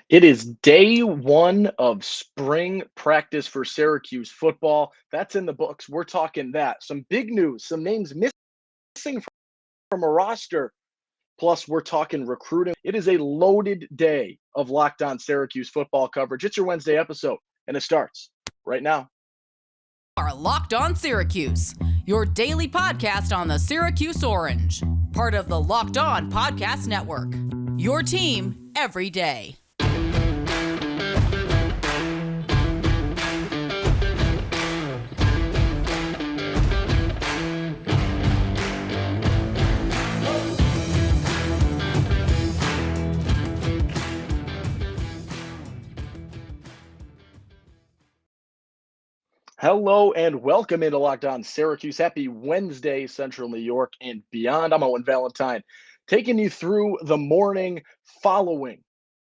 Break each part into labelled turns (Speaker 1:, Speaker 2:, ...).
Speaker 1: It is day one of spring practice for Syracuse football. That's in the books. We're talking that. Some big news, some names missing from a roster. Plus, we're talking recruiting. It is a loaded day of Locked On Syracuse football coverage. It's your Wednesday episode, and it starts right now.
Speaker 2: Are Locked On Syracuse, your daily podcast on the Syracuse Orange, part of the Locked On Podcast Network. Your team every day.
Speaker 1: Hello and welcome into Locked On Syracuse. Happy Wednesday, Central New York and beyond. I'm Owen Valentine, taking you through the morning following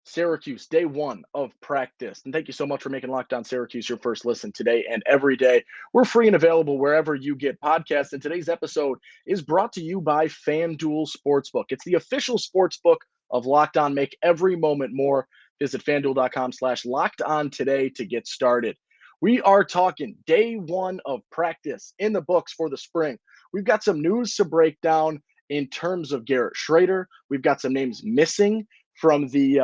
Speaker 1: Syracuse, day one of practice. And thank you so much for making Locked On Syracuse your first listen today and every day. We're free and available wherever you get podcasts. And today's episode is brought to you by FanDuel Sportsbook. It's the official sportsbook of Locked On. Make every moment more. Visit FanDuel.com/Locked On today to get started. We are talking day one of practice in the books for the spring. We've got some news to break down in terms of Garrett Schrader. We've got some names missing from the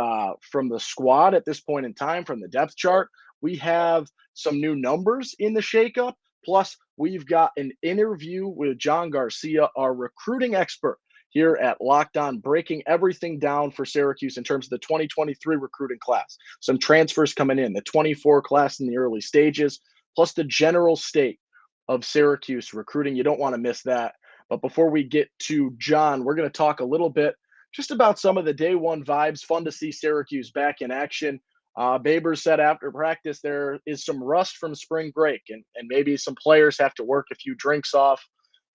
Speaker 1: squad at this point in time, from the depth chart. We have some new numbers in the shakeup. Plus, we've got an interview with John Garcia, our recruiting expert here at Locked On, breaking everything down for Syracuse in terms of the 2023 recruiting class. Some transfers coming in, the 24 class in the early stages, plus the general state of Syracuse recruiting. You don't want to miss that. But before we get to John, we're going to talk a little bit just about some of the day one vibes. Fun to see Syracuse back in action. Baber said after practice there is some rust from spring break, and maybe some players have to work a few drinks off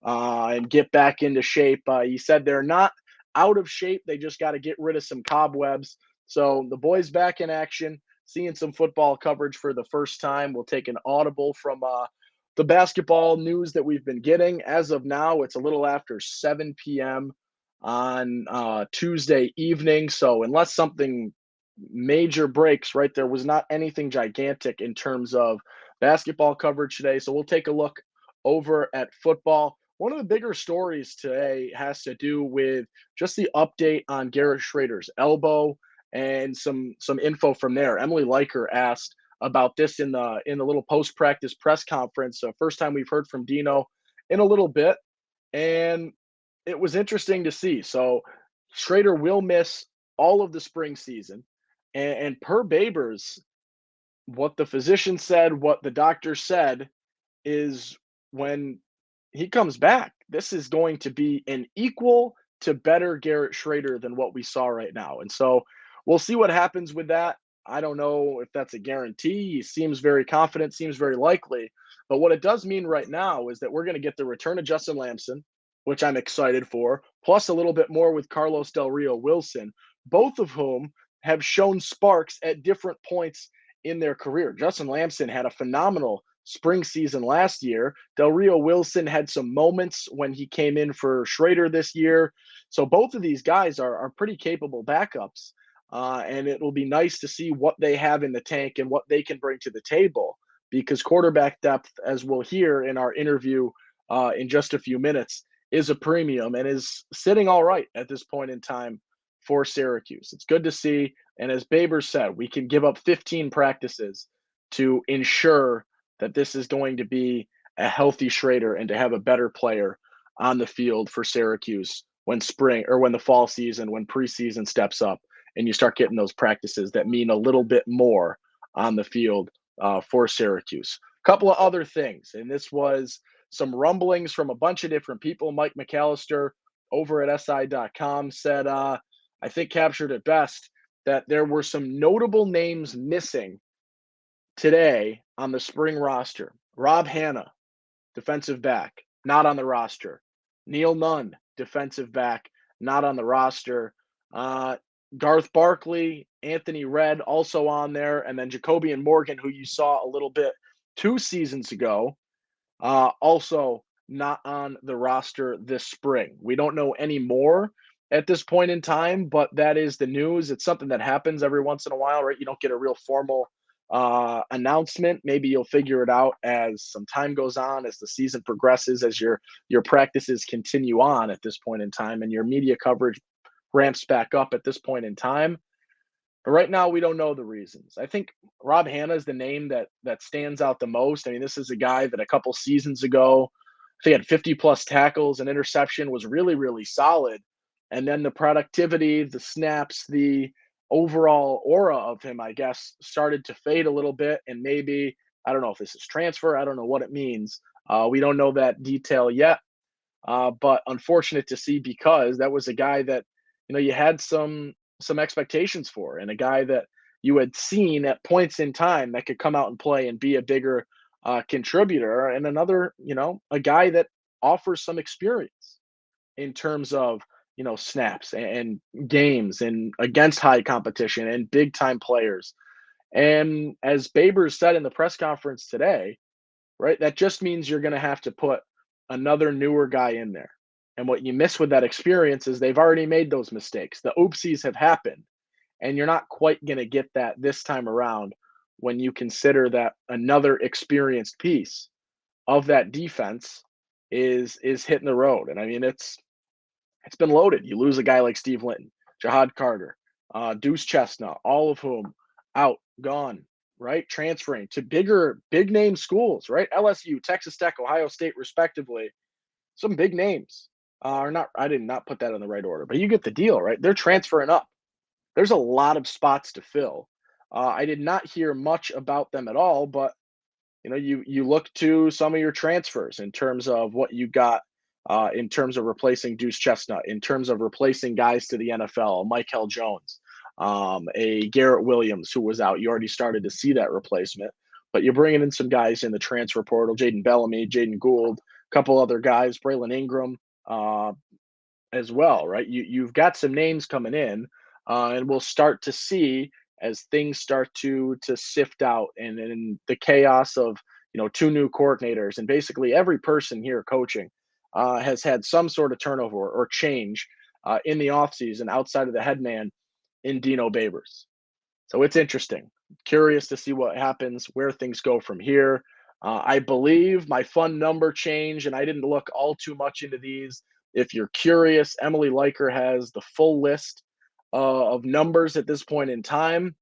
Speaker 1: and get back into shape. He said they're not out of shape. They just got to get rid of some cobwebs. So the boys back in action, seeing some football coverage for the first time. We'll take an audible from the basketball news that we've been getting. As of now, it's a little after 7 p.m. on Tuesday evening. So unless something major breaks, right, there was not anything gigantic in terms of basketball coverage today. So we'll take a look over at football. One of the bigger stories today has to do with just the update on Garrett Schrader's elbow and some info from there. Emily Leiker asked about this in the little post-practice press conference. First time we've heard from Dino in a little bit, and it was interesting to see. So Schrader will miss all of the spring season, and per Babers, what the physician said, what the doctor said, is when he comes back, this is going to be an equal to better Garrett Schrader than what we saw right now. And so we'll see what happens with that. I don't know if that's a guarantee. He seems very confident, seems very likely. But what it does mean right now is that we're going to get the return of Justin Lamson, which I'm excited for, plus a little bit more with Carlos Del Rio Wilson, both of whom have shown sparks at different points in their career. Justin Lamson had a phenomenal spring season last year. Del Rio Wilson had some moments when he came in for Schrader this year. So both of these guys are pretty capable backups. And it will be nice to see what they have in the tank and what they can bring to the table, because quarterback depth, as we'll hear in our interview in just a few minutes, is a premium and is sitting all right at this point in time for Syracuse. It's good to see. And as Baber said, we can give up 15 practices to ensure that this is going to be a healthy Schrader and to have a better player on the field for Syracuse when the fall season, when preseason steps up and you start getting those practices that mean a little bit more on the field for Syracuse. A couple of other things, and this was some rumblings from a bunch of different people. Mike McAllister over at SI.com said, I think captured it best, that there were some notable names missing today on the spring roster. Rob Hanna, defensive back, not on the roster. Neil Nunn, defensive back, not on the roster. Garth Barkley, Anthony Redd, also on there. And then Jacobian Morgan, who you saw a little bit 2 seasons ago, also not on the roster this spring. We don't know any more at this point in time, but that is the news. It's something that happens every once in a while, right? You don't get a real formal announcement. Maybe you'll figure it out as some time goes on, as the season progresses, as your practices continue on at this point in time, and your media coverage ramps back up at this point in time. But right now, we don't know the reasons. I think Rob Hanna is the name that stands out the most. I mean, this is a guy that a couple seasons ago, I think had 50 plus tackles and interception, was really, really solid. And then the productivity, the snaps, the overall aura of him, I guess, started to fade a little bit. And maybe, I don't know if this is transfer. I don't know what it means. We don't know that detail yet. But unfortunate to see, because that was a guy that, you had some expectations for, and a guy that you had seen at points in time that could come out and play and be a bigger contributor, and another, a guy that offers some experience in terms of, snaps and games and against high competition and big time players. And as Babers said in the press conference today, right, that just means you're going to have to put another newer guy in there. And what you miss with that experience is they've already made those mistakes. The oopsies have happened, and you're not quite going to get that this time around when you consider that another experienced piece of that defense is hitting the road. And I mean, it's been loaded. You lose a guy like Steve Linton, Jahad Carter, Deuce Chestnut, all of whom out, gone, right? Transferring to big name schools, right? LSU, Texas Tech, Ohio State, respectively. Some big names. Or not, I did not put that in the right order, but you get the deal, right? They're transferring up. There's a lot of spots to fill. I did not hear much about them at all, but you look to some of your transfers in terms of what you got, in terms of replacing Deuce Chestnut, in terms of replacing guys to the NFL, Michael Jones, a Garrett Williams who was out. You already started to see that replacement, but you're bringing in some guys in the transfer portal: Jaden Bellamy, Jaden Gould, a couple other guys, Braylon Ingram, as well, right? You've got some names coming in, and we'll start to see as things start to sift out, and in the chaos of two new coordinators, and basically every person here coaching has had some sort of turnover or change in the offseason outside of the head man in Dino Babers. So it's interesting. Curious to see what happens, where things go from here. I believe my fun number change, and I didn't look all too much into these. If you're curious, Emily Liker has the full list of numbers at this point in time.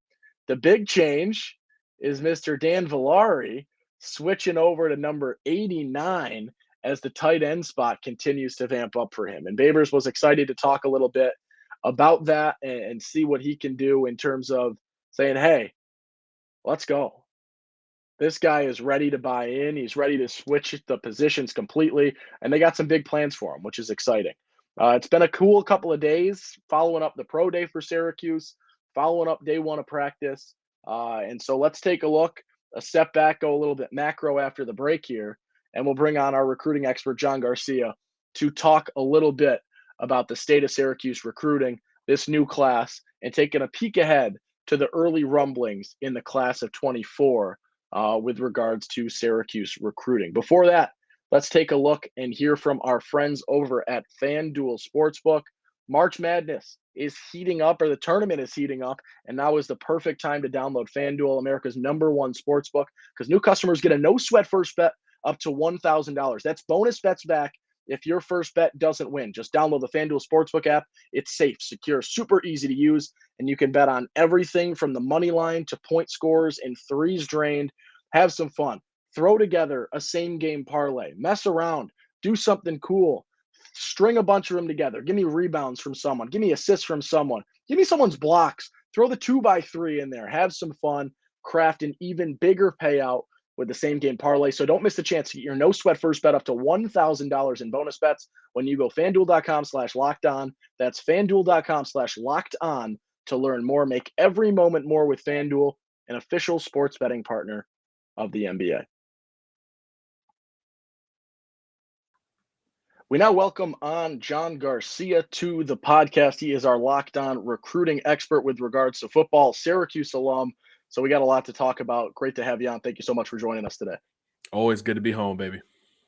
Speaker 1: The big change is Mr. Dan Villari switching over to number 89 as the tight end spot continues to vamp up for him. And Babers was excited to talk a little bit about that and see what he can do in terms of saying, hey, let's go. This guy is ready to buy in. He's ready to switch the positions completely, and they got some big plans for him, which is exciting. It's been a cool couple of days following up the pro day for Syracuse, following up day one of practice. And so let's take a look, a step back, go a little bit macro after the break here, and we'll bring on our recruiting expert, John Garcia, to talk a little bit about the state of Syracuse recruiting, this new class, and taking a peek ahead to the early rumblings in the class of 24 with regards to Syracuse recruiting. Before that, let's take a look and hear from our friends over at FanDuel Sportsbook. March Madness is heating up, or the tournament is heating up, and now is the perfect time to download FanDuel, America's #1 sportsbook, because new customers get a no-sweat first bet up to $1,000. That's bonus bets back if your first bet doesn't win. Just download the FanDuel Sportsbook app. It's safe, secure, super easy to use, and you can bet on everything from the money line to point scores and threes drained. Have some fun. Throw together a same-game parlay. Mess around. Do something cool. String a bunch of them together. Give me rebounds from someone. Give me assists from someone. Give me someone's blocks. Throw the 2x3 in there. Have some fun. Craft an even bigger payout with the same game parlay. So don't miss the chance to get your no sweat first bet up to $1,000 in bonus bets when you go FanDuel.com/lockedon. That's FanDuel.com/lockedon to learn more. Make every moment more with FanDuel, an official sports betting partner of the NBA. We now welcome on John Garcia to the podcast. He is our Locked On recruiting expert with regards to football, Syracuse alum. So we got a lot to talk about. Great to have you on. Thank you so much for joining us today.
Speaker 3: Always good to be home, baby.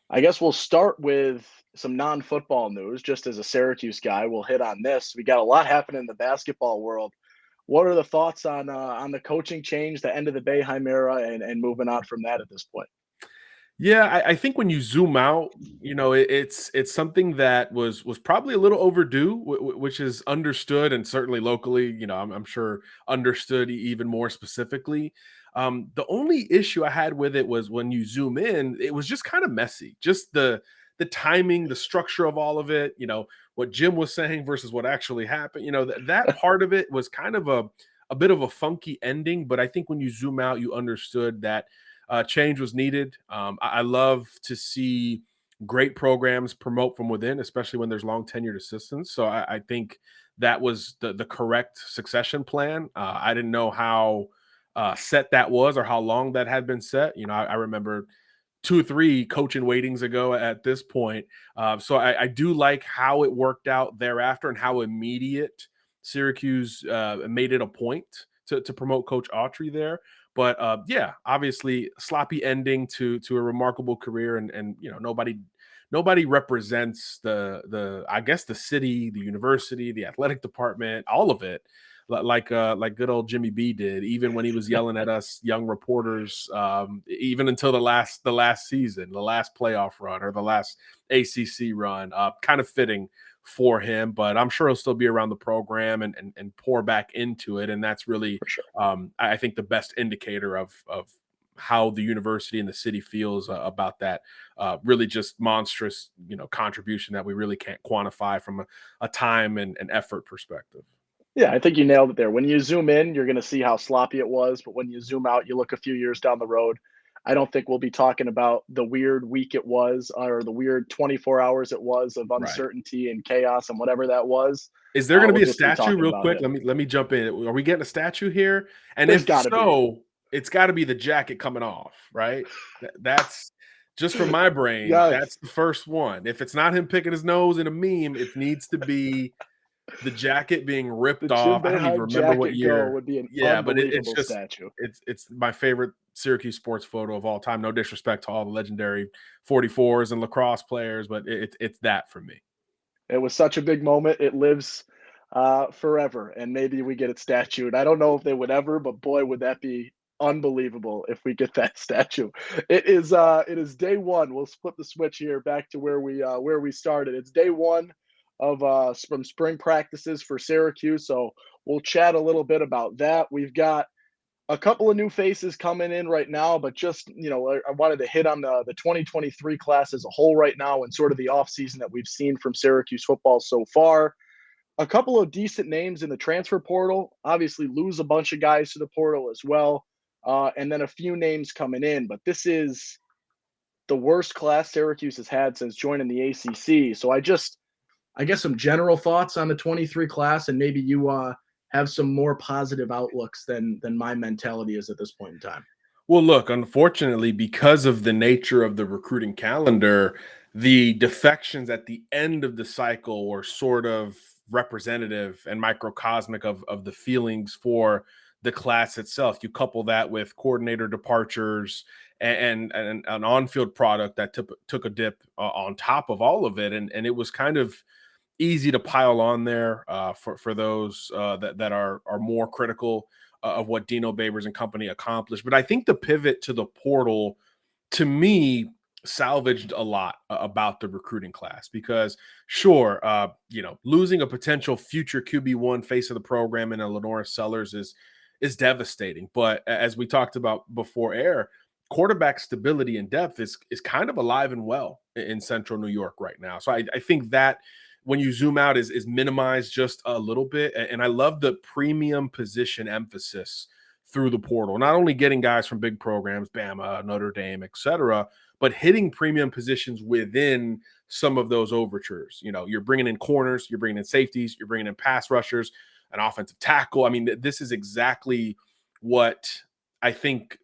Speaker 1: I guess we'll start with some non-football news. Just as a Syracuse guy, we'll hit on this. We got a lot happening in the basketball world. What are the thoughts on the coaching change, the end of the Boeheim era, and moving on from that at this point?
Speaker 3: Yeah, I think when you zoom out, it's something that was probably a little overdue, which is understood and certainly locally, I'm sure understood even more specifically. The only issue I had with it was when you zoom in, it was just kind of messy. Just the timing, the structure of all of it, what Jim was saying versus what actually happened. That part of it was kind of a bit of a funky ending, but I think when you zoom out, you understood that change was needed. I love to see great programs promote from within, especially when there's long tenured assistants. So I think that was the correct succession plan. I didn't know how set that was or how long that had been set. I remember 2 or 3 coaching waitings ago at this point. So I do like how it worked out thereafter and how immediate Syracuse made it a point to promote Coach Autry there. But yeah, obviously sloppy ending to a remarkable career, and nobody represents the I guess the city, the university, the athletic department, all of it like good old Jimmy B did, even when he was yelling at us young reporters, even until the last season, the last playoff run or the last ACC run. Kind of fitting for him, but I'm sure he'll still be around the program and pour back into it. And that's really,
Speaker 1: For sure.
Speaker 3: I think, the best indicator of how the university and the city feels about that really just monstrous, contribution that we really can't quantify from a time and effort perspective.
Speaker 1: Yeah, I think you nailed it there. When you zoom in, you're going to see how sloppy it was, but when you zoom out, you look a few years down the road. I don't think we'll be talking about the weird week it was or the weird 24 hours it was of
Speaker 3: Right.
Speaker 1: uncertainty and chaos and whatever that was.
Speaker 3: Is there going to
Speaker 1: We'll
Speaker 3: be a
Speaker 1: just be
Speaker 3: statue
Speaker 1: talking
Speaker 3: real
Speaker 1: about
Speaker 3: quick?
Speaker 1: it.
Speaker 3: Let me jump in. Are we getting a statue here? And
Speaker 1: There's
Speaker 3: if
Speaker 1: got to be.
Speaker 3: so, it's got to be the jacket coming off, right? That's just from my brain.
Speaker 1: Yes.
Speaker 3: That's the first one. If it's not him picking his nose in a meme, it needs to be the jacket being
Speaker 1: The
Speaker 3: ripped
Speaker 1: Jim
Speaker 3: off. I don't even
Speaker 1: Boeheim
Speaker 3: remember what
Speaker 1: jacket go
Speaker 3: year.
Speaker 1: would be an
Speaker 3: Yeah, but it's
Speaker 1: unbelievable
Speaker 3: just
Speaker 1: statue.
Speaker 3: it's my favorite Syracuse sports photo of all time. No disrespect to all the legendary 44s and lacrosse players, but it's that for me.
Speaker 1: It was such a big moment. It lives forever, and maybe we get it statued. I don't know if they would ever, but boy, would that be unbelievable if we get that statue. It is day one. We'll flip the switch here back to where we started. It's day one of from spring practices for Syracuse. So we'll chat a little bit about that. We've got a couple of new faces coming in right now, but just I wanted to hit on the 2023 class as a whole right now and sort of the offseason that we've seen from Syracuse football so far. A couple of decent names in the transfer portal. Obviously, lose a bunch of guys to the portal as well, and then a few names coming in. But this is the worst class Syracuse has had since joining the ACC. So I guess some general thoughts on the 23 class, and maybe you have some more positive outlooks than my mentality is at this point in time.
Speaker 3: Well, look, unfortunately, because of the nature of the recruiting calendar, the defections at the end of the cycle were sort of representative and microcosmic of the feelings for the class itself. You couple that with coordinator departures and an on-field product that took a dip on top of all of it, and it was kind of easy to pile on there for those that are more critical of what Dino Babers and company accomplished. But I think the pivot to the portal, to me, salvaged a lot about the recruiting class because, sure, losing a potential future QB1 face of the program in a Lenora Sellers is devastating. But as we talked about before air, quarterback stability and depth is kind of alive and well in Central New York right now. So I think that when you zoom out is minimized just a little bit. And I love the premium position emphasis through the portal, not only getting guys from big programs, Bama, Notre Dame, et cetera, but hitting premium positions within some of those overtures. You're bringing in corners, you're bringing in safeties, you're bringing in pass rushers, an offensive tackle. I mean, this is exactly what I think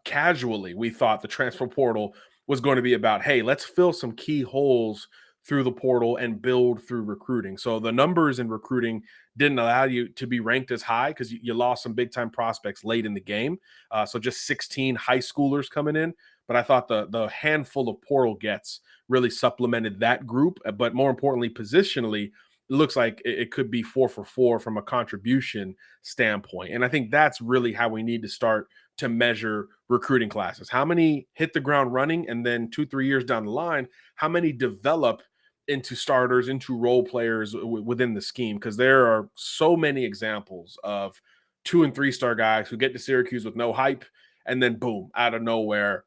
Speaker 3: casually we thought the transfer portal was going to be about. Hey, let's fill some key holes through the portal and build through recruiting. So the numbers in recruiting didn't allow you to be ranked as high because you lost some big time prospects late in the game. So just 16 high schoolers coming in. but I thought the handful of portal gets really supplemented that group. But more importantly, positionally, it looks like it could be 4 for 4 from a contribution standpoint. And I think that's really how we need to start to measure recruiting classes. How many hit the ground running, and then 2-3 years down the line, how many develop into starters, into role players within the scheme? Because there are so many examples of 2 and 3 star guys who get to Syracuse with no hype, and then boom, out of nowhere,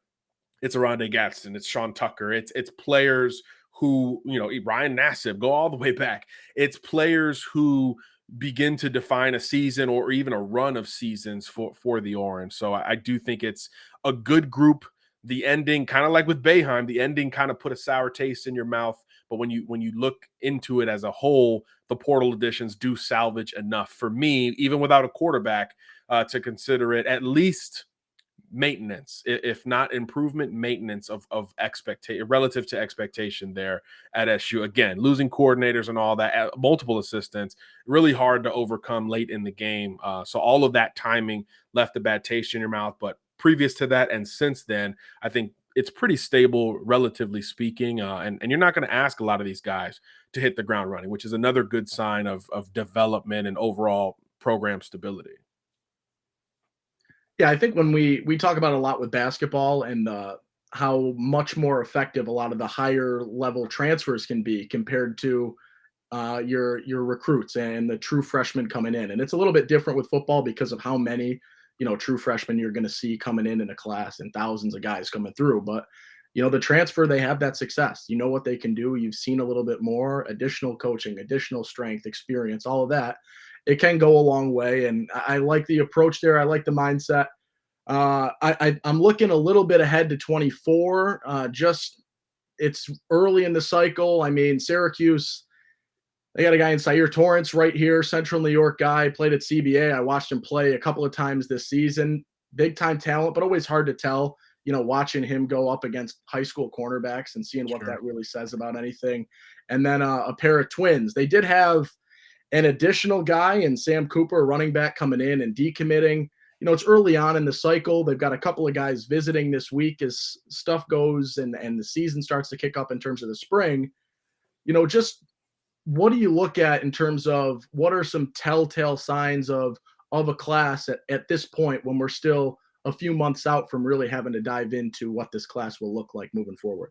Speaker 3: it's Aronde Gadsden, it's Sean Tucker, it's players who, Ryan Nassib, go all the way back. It's players who begin to define a season or even a run of seasons for the Orange. So I do think it's a good group. The ending, kind of like with Boeheim, the ending kind of put a sour taste in your mouth. But when you look into it as a whole, the portal additions do salvage enough for me, even without a quarterback, to consider it at least maintenance, if not improvement, maintenance of expectation relative to expectation there at SU. Again, losing coordinators and all that, multiple assistants, really hard to overcome late in the game. So all of that timing left a bad taste in your mouth. But previous to that and since then, I think it's pretty stable, relatively speaking. And you're not going to ask a lot of these guys to hit the ground running, which is another good sign of development and overall program stability.
Speaker 1: Yeah, I think when we talk about a lot with basketball and how much more effective a lot of the higher level transfers can be compared to your recruits and the true freshmen coming in. And it's a little bit different with football because of how many, true freshmen you're going to see coming in a class and thousands of guys coming through. But, the transfer, they have that success. You know what they can do. You've seen a little bit more, additional coaching, additional strength, experience, all of that. It can go a long way. And I like the approach there. I like the mindset. I'm looking a little bit ahead to 24. It's early in the cycle. I mean, Syracuse, they got a guy in Zaire Torrance right here, Central New York guy, played at CBA. I watched him play a couple of times this season. Big time talent, but always hard to tell, watching him go up against high school cornerbacks and seeing what that really says about anything. And then a pair of twins. They did have an additional guy in Sam Cooper, running back, coming in and decommitting. It's early on in the cycle. They've got a couple of guys visiting this week as stuff goes and the season starts to kick up in terms of the spring. Just what do you look at in terms of what are some telltale signs of a class at this point when we're still a few months out from really having to dive into what this class will look like moving forward?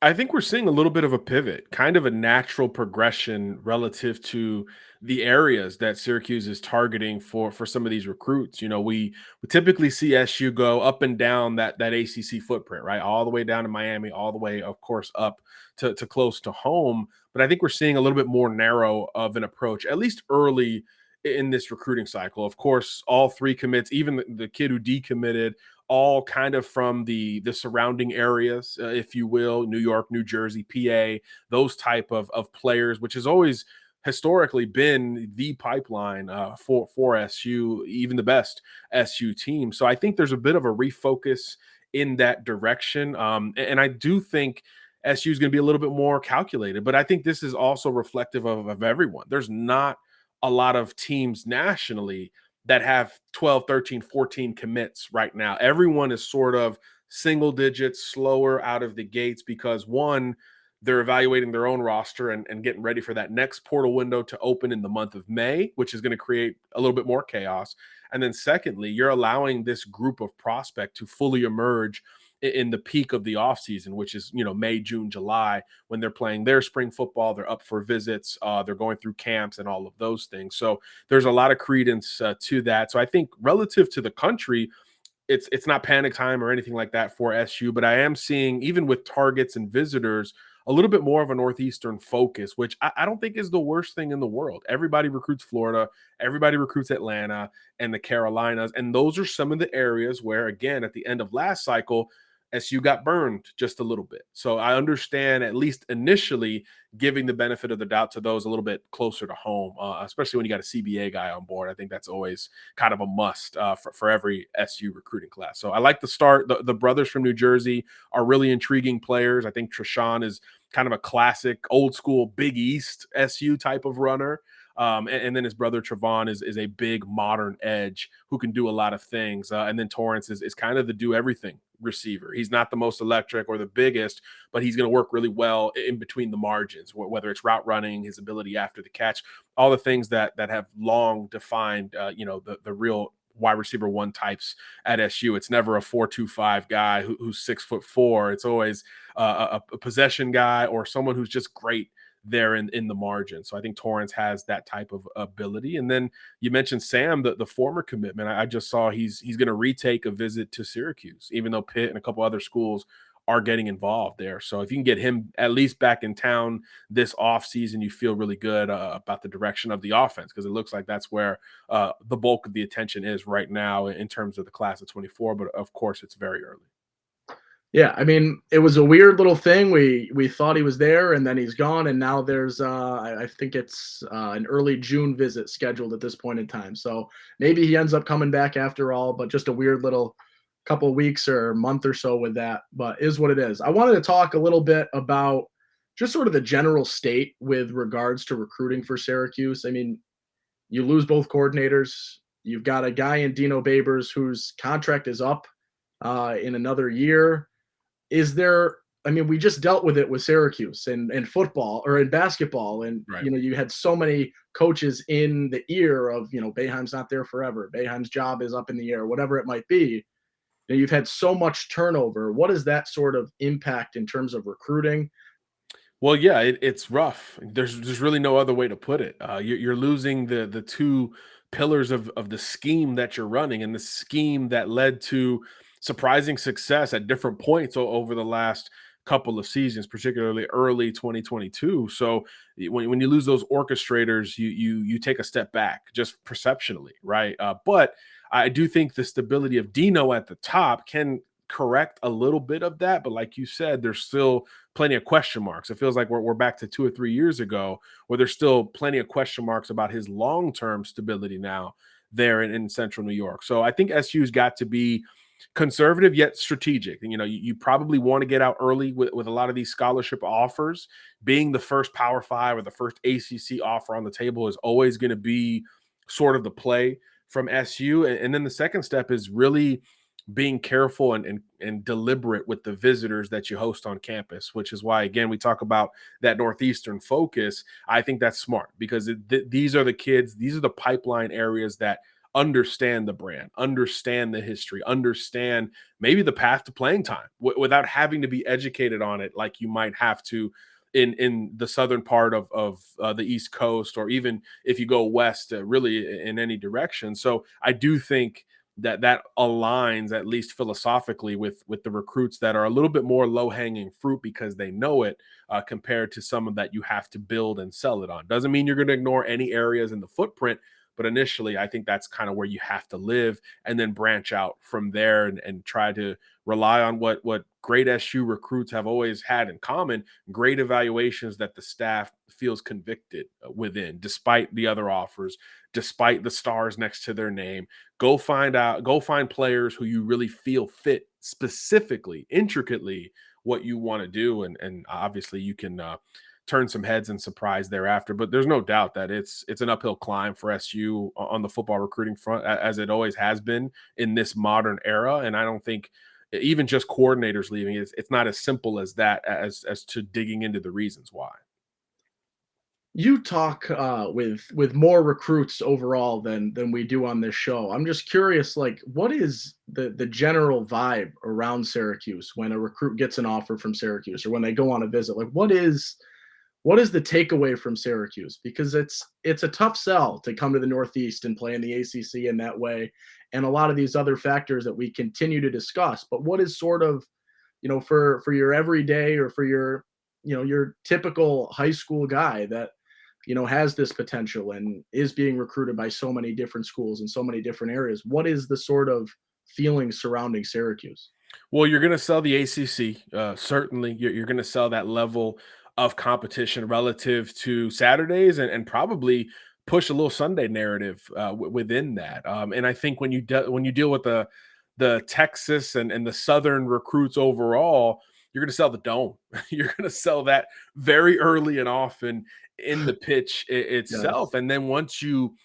Speaker 3: I think we're seeing a little bit of a pivot, kind of a natural progression relative to the areas that Syracuse is targeting for some of these recruits. We typically see SU go up and down that ACC footprint, right? All the way down to Miami, all the way, of course, up to close to home. But I think we're seeing a little bit more narrow of an approach, at least early in this recruiting cycle. Of course, all 3 commits, even the kid who decommitted, all kind of from the surrounding areas, if you will, New York, New Jersey, PA, those type of players, which has always historically been the pipeline for SU, even the best SU team. So I think there's a bit of a refocus in that direction. And I do think SU is going to be a little bit more calculated, but I think this is also reflective of everyone. There's not a lot of teams nationally that have 12, 13, 14 commits right now. Everyone is sort of single digits, slower out of the gates because, one, they're evaluating their own roster and getting ready for that next portal window to open in the month of May, which is going to create a little bit more chaos. And then secondly, you're allowing this group of prospect to fully emerge in the peak of the offseason, which is, May, June, July, when they're playing their spring football, they're up for visits, they're going through camps and all of those things. So there's a lot of credence to that. So I think relative to the country, it's not panic time or anything like that for SU, but I am seeing, even with targets and visitors, a little bit more of a Northeastern focus, which I don't think is the worst thing in the world. Everybody recruits Florida, everybody recruits Atlanta and the Carolinas. And those are some of the areas where, again, at the end of last cycle, SU got burned just a little bit. So I understand, at least initially, giving the benefit of the doubt to those a little bit closer to home, especially when you got a CBA guy on board. I think that's always kind of a must for every SU recruiting class. So I like the start. The brothers from New Jersey are really intriguing players. I think Treshawn is kind of a classic, old school Big East SU type of runner. And then his brother Trevon is a big modern edge who can do a lot of things. And then Torrance is kind of the do everything receiver. He's not the most electric or the biggest, but he's going to work really well in between the margins, whether it's route running, his ability after the catch, all the things that have long defined, the real wide receiver one types at SU. It's never a 4.25 guy who's 6'4". It's always a possession guy or someone who's just great there in the margin. So I think Torrance has that type of ability. And then you mentioned Sam, the former commitment. I just saw he's going to retake a visit to Syracuse, even though Pitt and a couple other schools are getting involved there. So if you can get him at least back in town this offseason, you feel really good about the direction of the offense, because it looks like that's where the bulk of the attention is right now in terms of the class of 24. But of course, it's very early.
Speaker 1: Yeah, I mean, it was a weird little thing. We thought he was there, and then he's gone, and now there's I think it's an early June visit scheduled at this point in time. So maybe he ends up coming back after all, but just a weird little couple of weeks or month or so with that. But is what it is. I wanted to talk a little bit about just sort of the general state with regards to recruiting for Syracuse. I mean, you lose both coordinators. You've got a guy in Dino Babers whose contract is up in another year. Is there, I mean, we just dealt with it with Syracuse and football or in basketball. And,
Speaker 3: Right.
Speaker 1: You had so many coaches in the ear of, Boeheim's not there forever. Boeheim's job is up in the air, whatever it might be. You've had so much turnover. What does that sort of impact in terms of recruiting?
Speaker 3: Well, yeah, it's rough. There's really no other way to put it. You're losing the two pillars of the scheme that you're running, and the scheme that led to surprising success at different points over the last couple of seasons, particularly early 2022. So when you lose those orchestrators, you take a step back just perceptionally, right? But I do think the stability of Dino at the top can correct a little bit of that. But like you said, there's still plenty of question marks. It feels like we're back to 2 or 3 years ago, where there's still plenty of question marks about his long-term stability now there in central New York. So I think SU's got to be conservative yet strategic. You probably want to get out early with a lot of these scholarship offers. Being the first Power 5 or the first ACC offer on the table is always going to be sort of the play from SU. And then the second step is really being careful and deliberate with the visitors that you host on campus, which is why, again, we talk about that Northeastern focus. I think that's smart, because these are the kids, these are the pipeline areas that understand the brand, understand the history, understand maybe the path to playing time without having to be educated on it like you might have to in the southern part of the East Coast, or even if you go west, really in any direction. So I do think that aligns, at least philosophically, with the recruits that are a little bit more low-hanging fruit because they know it, compared to some of that you have to build and sell it on. Doesn't mean you're going to ignore any areas in the footprint, but initially I think that's kind of where you have to live, and then branch out from there and try to rely on what great SU recruits have always had in common: great evaluations that the staff feels convicted within, despite the other offers, despite the stars next to their name. Go find players who you really feel fit specifically, intricately what you want to do. And obviously you can turn some heads and surprise thereafter. But there's no doubt that it's an uphill climb for SU on the football recruiting front, as it always has been in this modern era. And I don't think even just coordinators leaving, it's not as simple as that, as to digging into the reasons why.
Speaker 1: You talk with more recruits overall than we do on this show. I'm just curious, like, what is the general vibe around Syracuse when a recruit gets an offer from Syracuse, or when they go on a visit? Like, what is the takeaway from Syracuse? Because it's a tough sell to come to the Northeast and play in the ACC in that way, and a lot of these other factors that we continue to discuss. But what is sort of, for your everyday, or for your your typical high school guy that has this potential and is being recruited by so many different schools in so many different areas? What is the sort of feeling surrounding Syracuse?
Speaker 3: Well, you're going to sell the ACC. Certainly, you're going to sell that level of competition relative to Saturdays, and probably push a little Sunday narrative within that. And I think when you deal with the Texas and the Southern recruits overall, you're going to sell the dome. You're going to sell that very early and often in the pitch
Speaker 1: Yes.
Speaker 3: itself. And then once you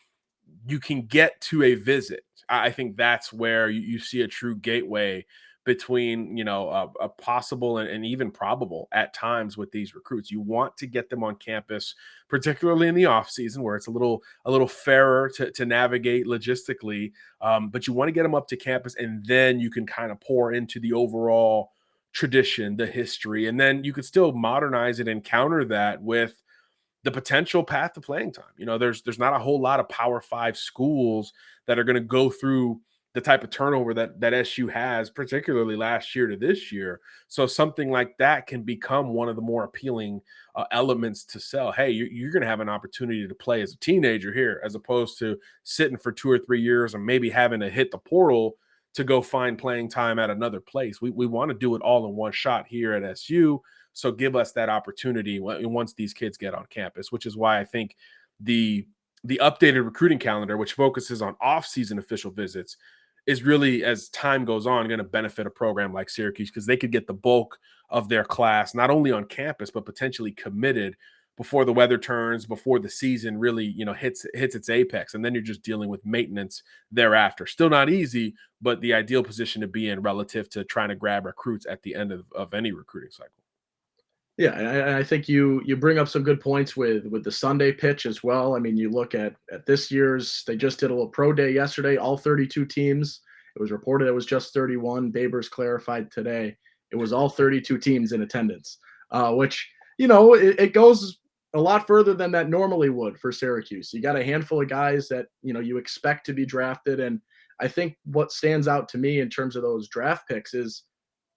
Speaker 3: can get to a visit, I think that's where you see a true gateway between a possible and even probable at times with these recruits. You want to get them on campus, particularly in the off season where it's a little fairer to navigate logistically, but you want to get them up to campus, and then you can kind of pour into the overall tradition, the history, and then you could still modernize it and counter that with the potential path to playing time. There's not a whole lot of Power 5 schools that are going to go through the type of turnover that SU has, particularly last year to this year. So something like that can become one of the more appealing elements to sell. Hey, you're going to have an opportunity to play as a teenager here, as opposed to sitting for 2 or 3 years and maybe having to hit the portal to go find playing time at another place. We want to do it all in one shot here at SU. So give us that opportunity once these kids get on campus, which is why I think the updated recruiting calendar, which focuses on off-season official visits, is really, as time goes on, going to benefit a program like Syracuse, because they could get the bulk of their class not only on campus but potentially committed before the weather turns, before the season really hits its apex, and then you're just dealing with maintenance thereafter. Still not easy, but the ideal position to be in relative to trying to grab recruits at the end of any recruiting cycle.
Speaker 1: Yeah, and I think you bring up some good points with the Sunday pitch as well. I mean, you look at this year's, they just did a little pro day yesterday, all 32 teams. It was reported it was just 31. Babers clarified today it was all 32 teams in attendance, which, it goes a lot further than that normally would for Syracuse. You got a handful of guys that, you expect to be drafted. And I think what stands out to me in terms of those draft picks is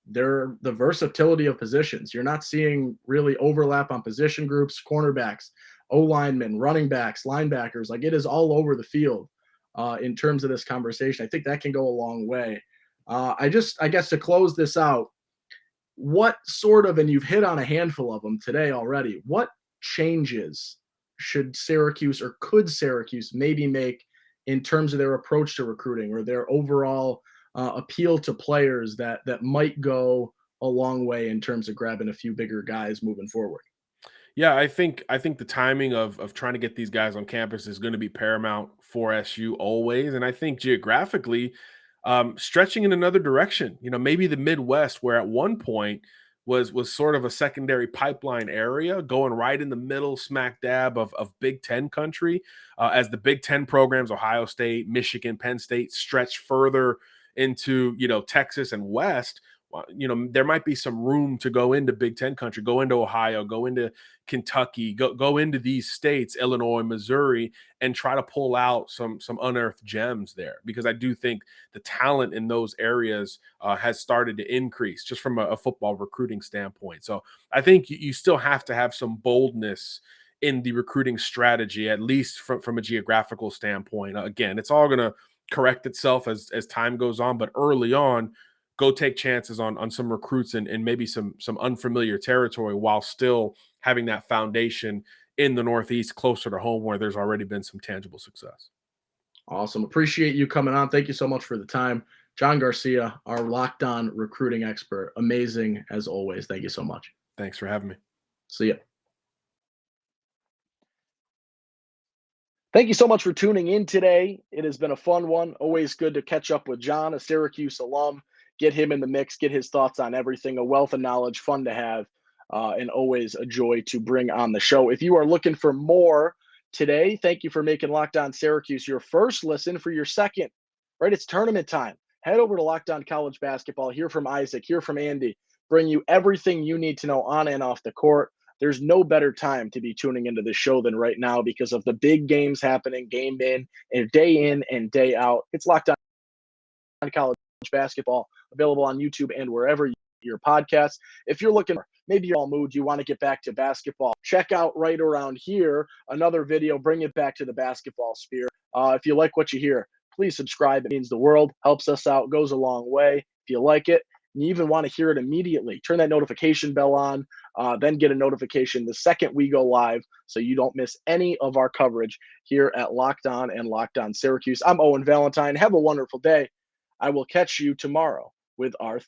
Speaker 1: they're the versatility of positions. You're not seeing really overlap on position groups, cornerbacks, O-linemen, running backs, linebackers. Like, it is all over the field in terms of this conversation. I think that can go a long way. I guess to close this out, what sort of, and you've hit on a handful of them today already, what changes should Syracuse, or could Syracuse maybe make in terms of their approach to recruiting or their overall appeal to players that might go a long way in terms of grabbing a few bigger guys moving forward?
Speaker 3: Yeah, I think the timing of trying to get these guys on campus is going to be paramount for SU always, and I think geographically, stretching in another direction. Maybe the Midwest, where at one point was sort of a secondary pipeline area, going right in the middle, smack dab of Big Ten country, as the Big Ten programs, Ohio State, Michigan, Penn State, stretch further into Texas and West. There might be some room to go into Big Ten country, go into Ohio, go into Kentucky, go into these states, Illinois, Missouri, and try to pull out some unearthed gems there, because I do think the talent in those areas has started to increase just from a football recruiting standpoint. So I think you still have to have some boldness in the recruiting strategy, at least from a geographical standpoint. Again, it's all going to correct itself as time goes on, but early on, go take chances on some recruits and maybe some unfamiliar territory, while still having that foundation in the Northeast closer to home, where there's already been some tangible success.
Speaker 1: Awesome. Appreciate you coming on. Thank you so much for the time. John Garcia, our Locked On recruiting expert. Amazing as always. Thank you so much.
Speaker 3: Thanks for having me.
Speaker 1: See ya.
Speaker 4: Thank you so much for tuning in today. It has been a fun one. Always good to catch up with John, a Syracuse alum, get him in the mix, get his thoughts on everything. A wealth of knowledge, fun to have, and always a joy to bring on the show. If you are looking for more today, thank you for making Locked On Syracuse your first listen. For your second, right, it's tournament time. Head over to Locked On College Basketball. Hear from Isaac, hear from Andy. Bring you everything you need to know on and off the court. There's no better time to be tuning into the show than right now, because of the big games happening game in and day out. It's Locked On College Basketball, available on YouTube and wherever your podcasts. If you're looking, maybe you're all mood, you want to get back to basketball, check out right around here another video, bring it back to the basketball sphere. If you like what you hear, please subscribe. It means the world, helps us out, goes a long way. If you like it, and you even want to hear it immediately, turn that notification bell on, then get a notification the second we go live, so you don't miss any of our coverage here at Locked On and Locked On Syracuse. I'm Owen Valentine. Have a wonderful day. I will catch you tomorrow with our